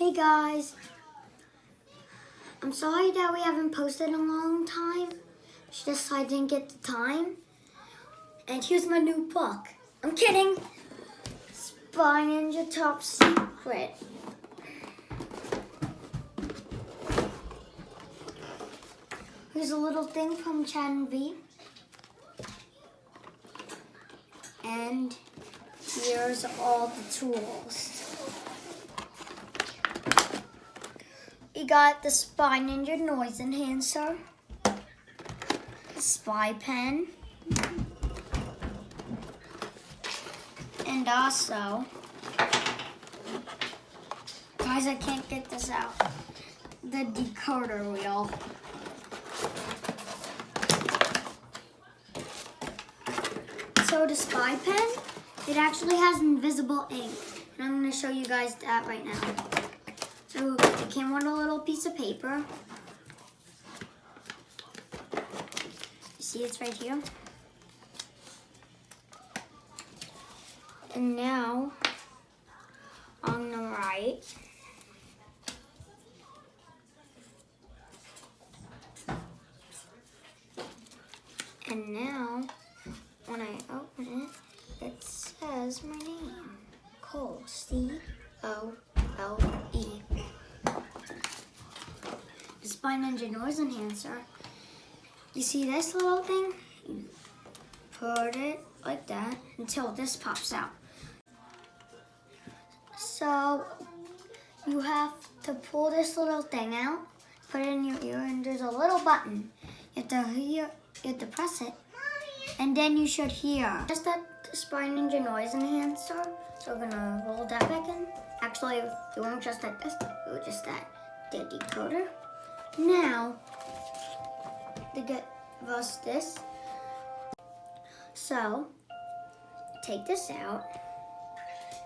Hey guys, I'm sorry that we haven't posted in a long time. It's just I didn't get the time. And here's my new book. I'm kidding. Spy Ninja Top Secret. Here's a little thing from Chan V. And here's all the tools. We got the Spy Ninja Noise Enhancer, the Spy Pen, and also, guys, I can't get this out, the decoder wheel. So the Spy Pen, it actually has invisible ink, and I'm going to show you guys that right now. So it came with a little piece of paper. You see it's right here. And now on the right, and now when I open it, it says my name, Cole, C-O-L-E. The Spy Ninja Noise Enhancer. You see this little thing? You put it like that until this pops out. So you have to pull this little thing out, put it in your ear, and there's a little button. You have to press it, and then you should hear. Just that the Spy Ninja Noise Enhancer. So we're gonna roll that back in. Actually, it won't just like this, it will just that the decoder. Now, to get us this, so take this out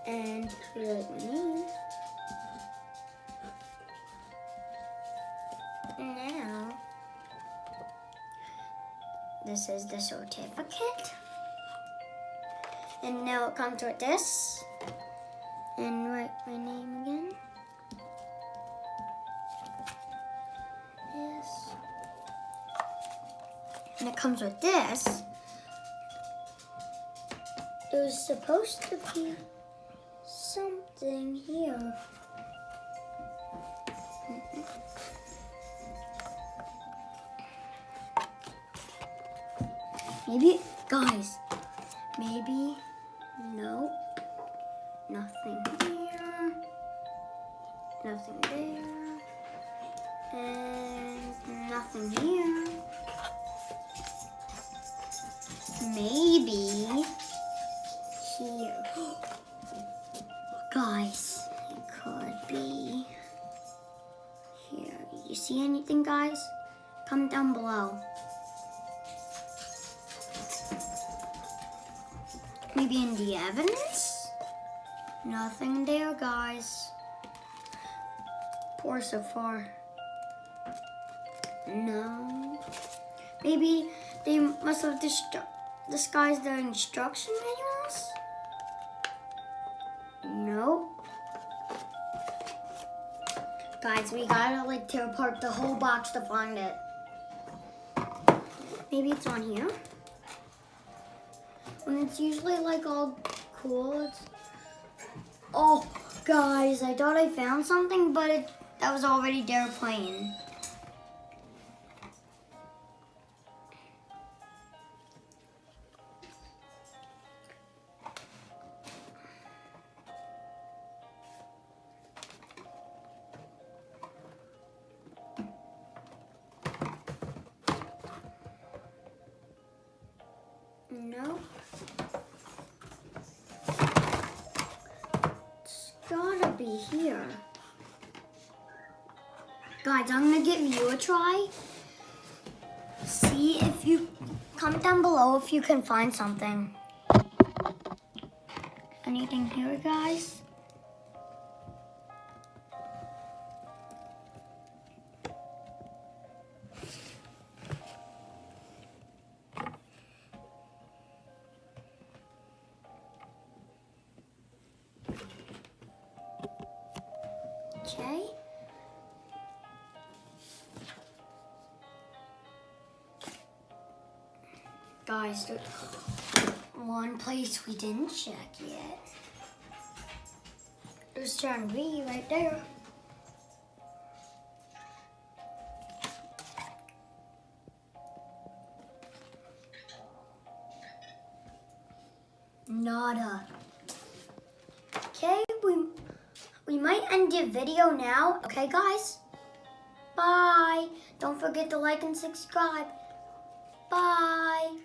and write my name. Now, this is the certificate. And now it comes with this. And write my name again. Yes. And it comes with this. There's supposed to be something here. Maybe, guys, maybe, nope, nothing here, nothing there, and nothing here. Maybe here. Guys, it could be here. You see anything, guys? Comment down below. Maybe in the evidence? Nothing there, guys. Poor so far. No. Maybe they must have disguised their instruction manuals? Nope. Guys, we gotta like tear apart the whole box to find it. Maybe it's on here. When it's usually like all cool. Oh, guys, I thought I found something, but that was already there playing. No. It's gotta be here. Guys, I'm gonna give you a try. See if you, comment down below if you can find something. Anything here, guys? Okay. guys, there's one place we didn't check yet. There's turn B right there. Nada. Okay, we might end the video now. Okay, guys? Bye. Don't forget to like and subscribe. Bye.